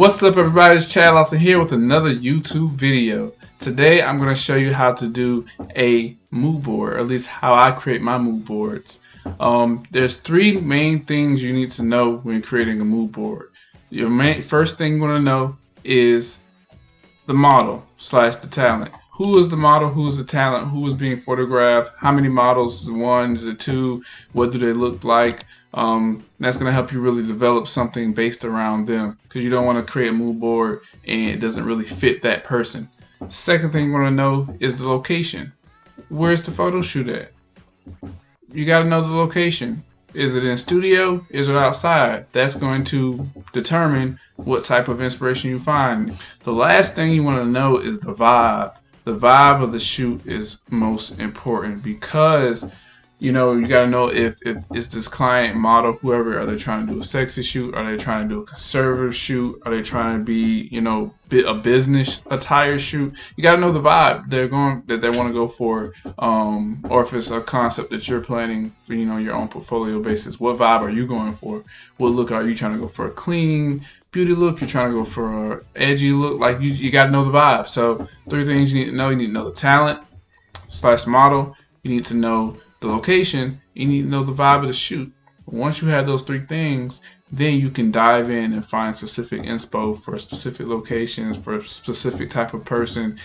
What's up, everybody? It's Chad Lawson here with another YouTube video. Today I'm going to show you how to do a mood board, or at least how I create my mood boards. There's three main things you need to know when creating a mood board. Your first thing you want to know is the model / the talent. Who is the model? Who is the talent? Who is being photographed? How many models? Is it one? Is it two? What do they look like? That's going to help you really develop something based around them, because you don't want to create a mood board and it doesn't really fit that person. Second thing you want to know is the location. Where's the photo shoot at? You got to know the location. Is it in studio? Is it outside? That's going to determine what type of inspiration you find. The last thing you want to know is the vibe. The vibe of the shoot is most important, because you got to know if it's this client, model, whoever, are they trying to do a sexy shoot? Are they trying to do a conservative shoot? Are they trying to be, a business attire shoot? You got to know the vibe that they want to go for, or if it's a concept that you're planning for, your own portfolio basis. What vibe are you going for? What look are you trying to go for? A clean beauty look? You're trying to go for an edgy look? Like you got to know the vibe. So three things you need to know. You need to know the talent / model. You need to know the location. You need to know the vibe of the shoot. Once you have those three things, then you can dive in and find specific inspo for specific locations, for a specific type of person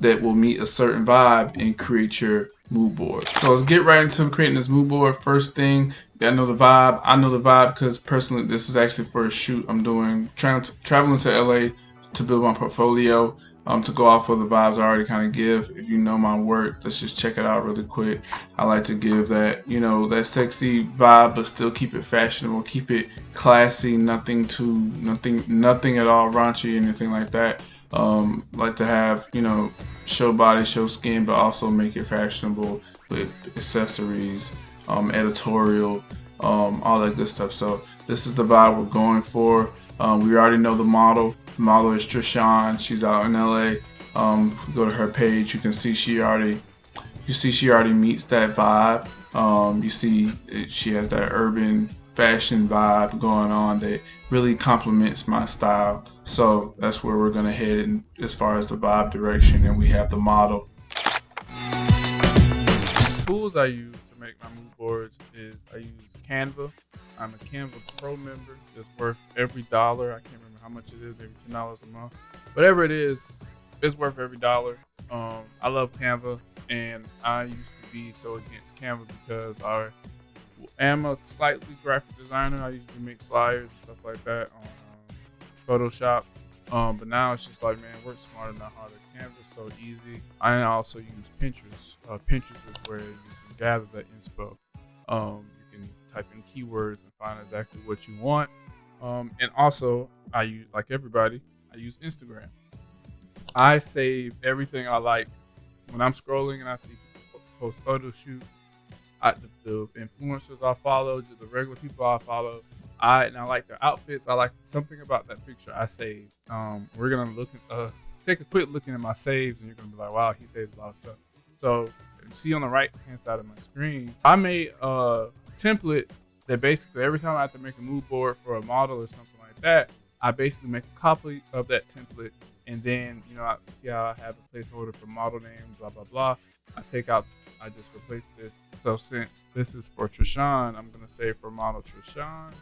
that will meet a certain vibe, and create your mood board. So let's get right into creating this mood board. First thing, you gotta know the vibe. I know the vibe because personally this is actually for a shoot I'm doing, traveling to LA to build my portfolio. To go off of the vibes I already kind of give. If you know my work, let's just check it out really quick. I like to give that, that sexy vibe, but still keep it fashionable, keep it classy, nothing at all raunchy, anything like that. Like to have, show body, show skin, but also make it fashionable with accessories, editorial, all that good stuff. So this is the vibe we're going for. We already know the model. The model is Trishan. She's out in LA. Go to her page. You can see she already meets that vibe. You see she has that urban fashion vibe going on that really complements my style. So that's where we're gonna head in as far as the vibe direction. And we have the model. The tools I use to make my mood boards is I use Canva. I'm a Canva Pro member. It's worth every dollar. I can't remember how much it is, maybe $10 a month. Whatever it is, it's worth every dollar. I love Canva, and I used to be so against Canva because I am a slightly graphic designer. I usually make flyers and stuff like that on Photoshop. But now it's just like, man, work smarter, not harder. Canva's so easy. I also use Pinterest. Pinterest is where you can gather the inspo. You can type in keywords and find exactly what you want. And also, I use, like everybody, I use Instagram. I save everything I like. When I'm scrolling and I see people post photo shoots, the influencers I follow, the regular people I follow, and I like their outfits. I like something about that picture I saved. We're gonna take a quick look at my saves, and you're gonna be like, wow, he saved a lot of stuff. So if you see on the right hand side of my screen, I made a template that basically every time I have to make a mood board for a model or something like that, I basically make a copy of that template, and then I see how I have a placeholder for model name, blah blah blah. I just replace this. So since this is for Trishan, I'm gonna say for model Trishan.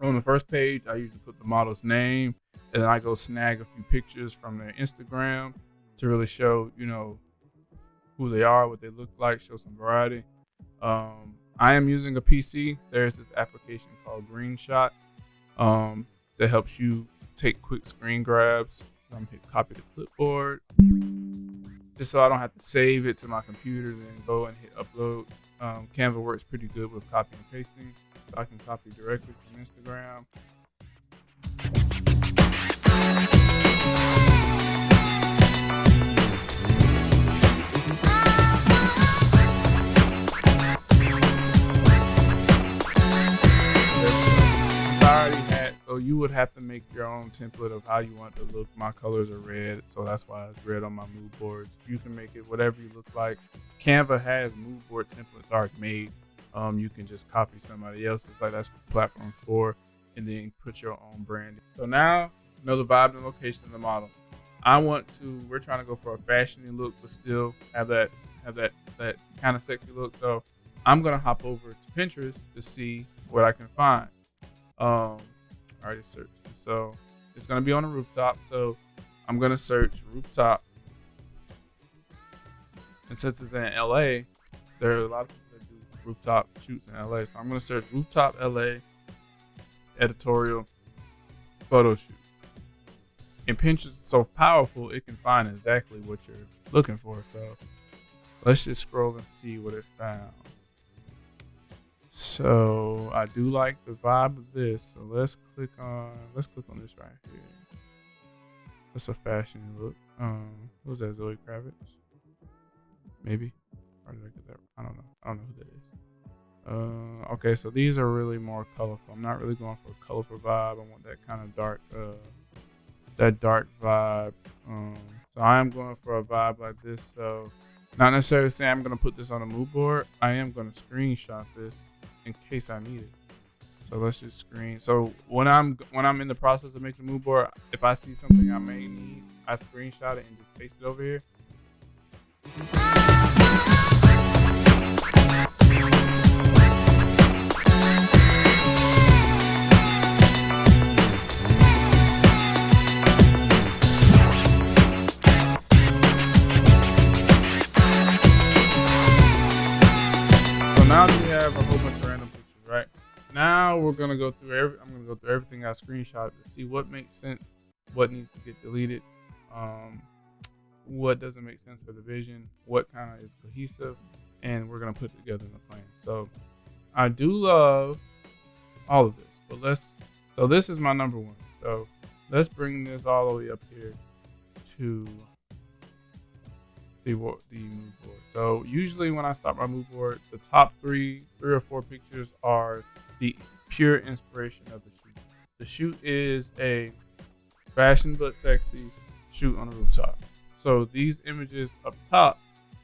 On the first page, I usually put the model's name, and then I go snag a few pictures from their Instagram to really show who they are, what they look like, show some variety. I am using a PC. There's this application called GreenShot that helps you take quick screen grabs. I'm gonna hit copy to clipboard, just so I don't have to save it to my computer, then go and hit upload. Canva works pretty good with copy and pasting, so I can copy directly from Instagram. So you would have to make your own template of how you want it to look. My colors are red, so that's why it's red on my mood boards. You can make it whatever you look like. Canva has mood board templates already made. You can just copy somebody else's. Like, that's what the platform's for. and then put your own brand. So now know the vibe and location of the model. We're trying to go for a fashiony look, but still have that kind of sexy look. So I'm gonna hop over to Pinterest to see what I can find. I already searched, so it's gonna be on a rooftop. So I'm gonna search rooftop, and since it's in LA, there are a lot of people that do rooftop shoots in LA. So I'm gonna search rooftop LA editorial photo shoot. And Pinterest is so powerful, it can find exactly what you're looking for. So let's just scroll and see what it found. So I do like the vibe of this. So let's click on this right here. That's a fashion look. What was that, Zoe Kravitz? Maybe. Or did I get that? I don't know. I don't know who that is. Okay, so these are really more colorful. I'm not really going for a colorful vibe. I want that kind of dark vibe. So I am going for a vibe like this. So not necessarily saying I'm gonna put this on a mood board. I am gonna screenshot this in case I need it. So let's just screen. So when I'm in the process of making a mood board, if I see something I may need, I screenshot it and just paste it over here. Now we have a whole bunch of random pictures, right? Now we're gonna go through I'm gonna go through everything I screenshot to see what makes sense, what needs to get deleted, what doesn't make sense for the vision, what kind of is cohesive, and we're gonna put it together in a plan. So I do love all of this, but so this is my number one. So let's bring this all the way up here to the mood board. So usually when I start my mood board, the top three or four pictures are the pure inspiration of the shoot. The shoot is a fashion but sexy shoot on a rooftop. So these images up top,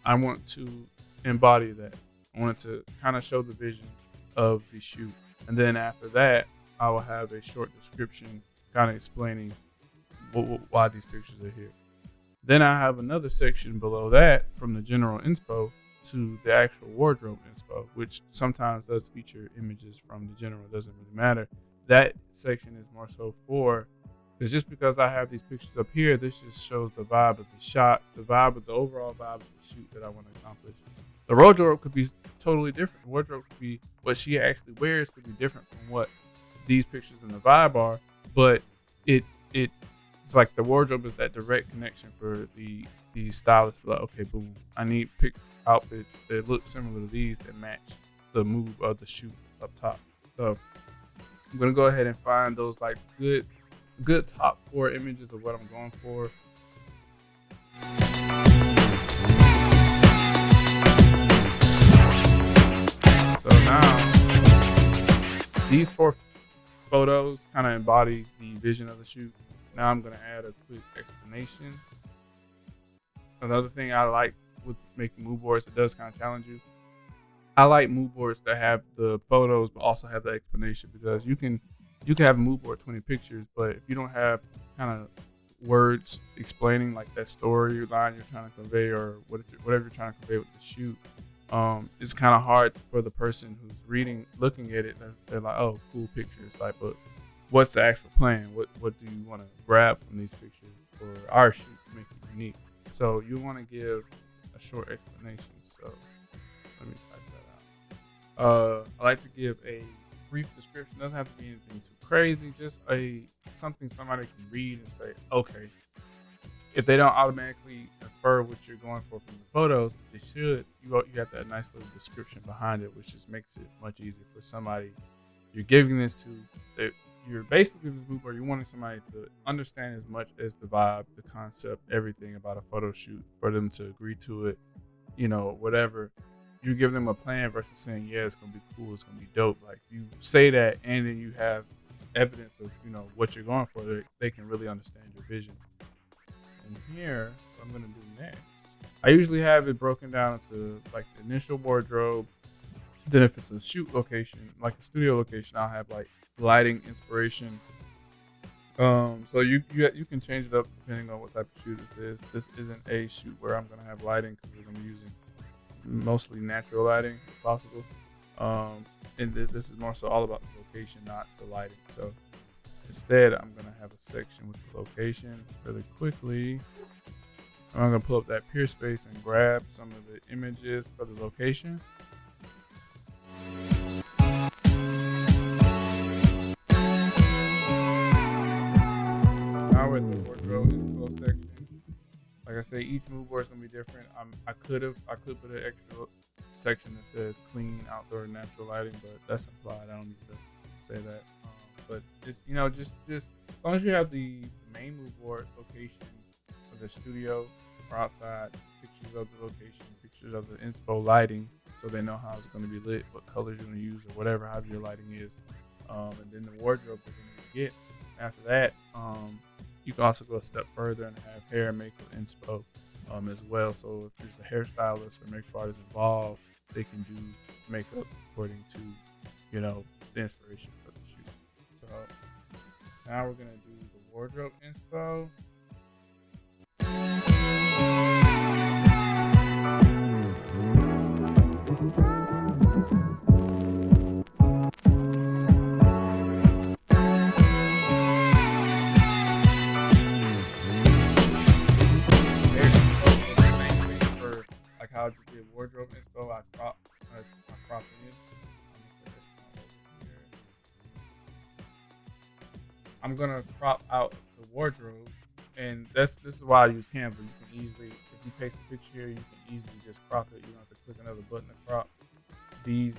I want to embody that. I want it to kind of show the vision of the shoot. And then after that, I will have a short description kind of explaining why these pictures are here. Then I have another section below that from the general inspo to the actual wardrobe inspo, which sometimes does feature images from the general. It doesn't really matter. That section is more so because just because I have these pictures up here, this just shows the vibe of the shots, the overall vibe of the shoot that I want to accomplish. The wardrobe could be totally different. The wardrobe could be what she actually wears could be different from what these pictures in the vibe are, but it's like the wardrobe is that direct connection for the stylist. Like, okay, boom, I need pick outfits that look similar to these that match the mood of the shoot up top. So I'm gonna go ahead and find those like good top 4 images of what I'm going for. So now these 4 photos kind of embody the vision of the shoot. Now I'm going to add a quick explanation. Another thing I like with making mood boards, it does kind of challenge you. I like mood boards that have the photos but also have the explanation, because you can have a mood board 20 pictures, but if you don't have kind of words explaining like that storyline you're trying to convey or whatever you're trying to convey with the shoot, it's kind of hard for the person who's looking at it. They're like, oh, cool pictures, like, but what's the actual plan? What do you want to grab from these pictures for our shoot to make it unique? So you want to give a short explanation. So let me type that out. I like to give a brief description. Doesn't have to be anything too crazy. Just something somebody can read and say, okay. If they don't automatically infer what you're going for from the photos, they should. You have that nice little description behind it, which just makes it much easier for somebody you're giving this to. You're basically this mood board. You're wanting somebody to understand as much as the vibe, the concept, everything about a photo shoot, for them to agree to it, whatever. You give them a plan versus saying, yeah, it's going to be cool, it's going to be dope. Like, you say that and then you have evidence of, what you're going for. They can really understand your vision. And here, what I'm going to do next, I usually have it broken down into like the initial wardrobe, Then if it's a shoot location, like a studio location, I'll have like lighting inspiration. So you can change it up depending on what type of shoot this is. This isn't a shoot where I'm gonna have lighting because we're gonna be using mostly natural lighting if possible. And this is more so all about the location, not the lighting. So instead, I'm gonna have a section with the location really quickly. I'm gonna pull up that peer space and grab some of the images for the location. Now we're at the wardrobe info section. Like I say, each mood board is gonna be different. I could put an extra section that says clean outdoor natural lighting, but that's implied. I don't need to say that. But just as long as you have the main mood board location of the studio or outside, pictures of the location, pictures of the inspo lighting, so they know how it's going to be lit, what colors you're going to use, or whatever, however your lighting is, and then the wardrobe that you're going to get. After that, you can also go a step further and have hair and makeup inspo as well. So if there's a hairstylist or makeup artist involved, they can do makeup according to, the inspiration for the shoot. So now we're gonna do the wardrobe inspo. Like how I just did wardrobe inspo, I crop it in. I'm gonna crop out the wardrobe, and this is why I use Canva. You can easily, if you paste a picture here, you can easily just crop it. You don't have to click another button to crop. These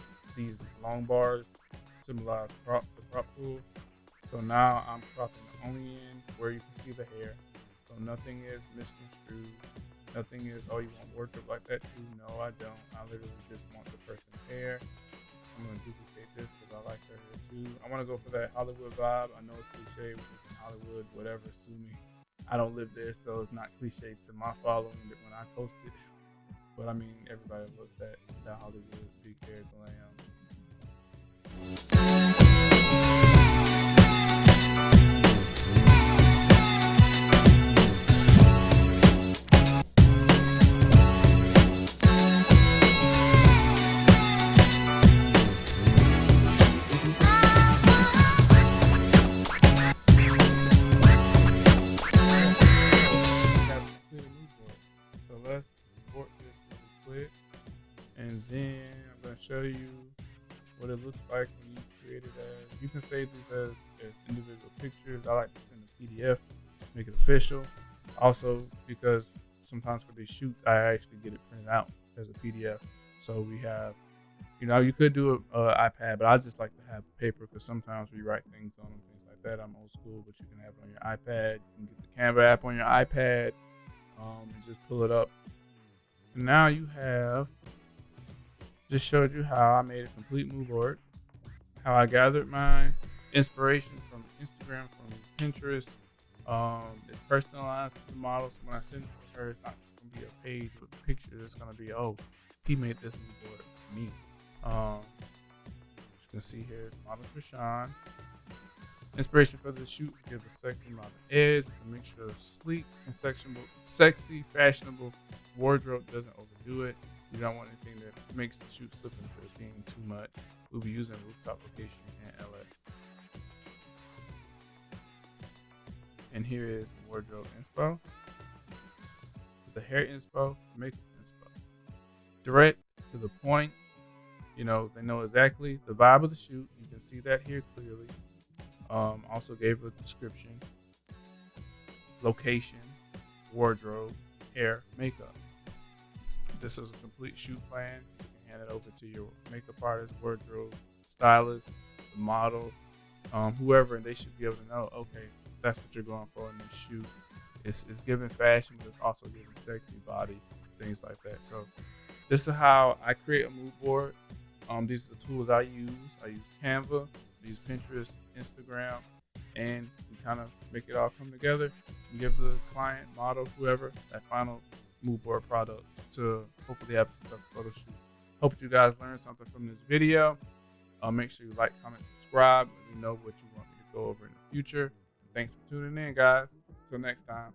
long bars symbolize the crop tool. So now I'm cropping only in where you can see the hair. So nothing is misconstrued. Nothing is, oh, you want wardrobe like that too? No, I don't. I literally just want the person's hair. I'm going to duplicate this because I like her hair too. I want to go for that Hollywood vibe. I know it's cliche, which is in Hollywood, whatever, sue me. I don't live there, so it's not cliche to my following when I post it. But I mean, everybody loves that Hollywood big hair glam. So let's export this really quick, and then I'm going to show you what it looks like when you create it as. You can save these as individual pictures. I like to send a PDF, make it official. Also, because sometimes for these shoots, I actually get it printed out as a PDF. So we have, you could do an iPad, but I just like to have paper because sometimes we write things on them, things like that. I'm old school, but you can have it on your iPad. You can get the Canva app on your iPad. And just pull it up. And now you have just showed you how I made a complete mood board, how I gathered my inspiration from Instagram, from Pinterest. It's personalized to the model, so when I send it to her, it's not just gonna be a page with pictures. It's gonna be, oh, he made this mood board for me. You can see here, model for Sean. Inspiration for the shoot: give a sexy modern edge with a mixture of sleek and sexy, fashionable. Wardrobe doesn't overdo it. You don't want anything that makes the shoot slip into it being too much. We'll be using rooftop location in LA. And here is the wardrobe inspo. The hair inspo, makeup inspo. Direct to the point. They know exactly the vibe of the shoot. You can see that here clearly. Also gave a description, location, wardrobe, hair, makeup. This is a complete shoot plan. You can hand it over to your makeup artist, wardrobe, stylist, the model, whoever, and they should be able to know, okay, that's what you're going for in this shoot. It's giving fashion, but it's also giving sexy body, things like that. So this is how I create a mood board. These are the tools I use. I use Canva, I use Pinterest, Instagram, and we kind of make it all come together and give the client, model, whoever, that final mood board product to hopefully have a photo shoot. Hope you guys learned something from this video. Make sure you like, comment, subscribe. Let me know what you want me to go over in the future. Thanks for tuning in, guys. Till next time.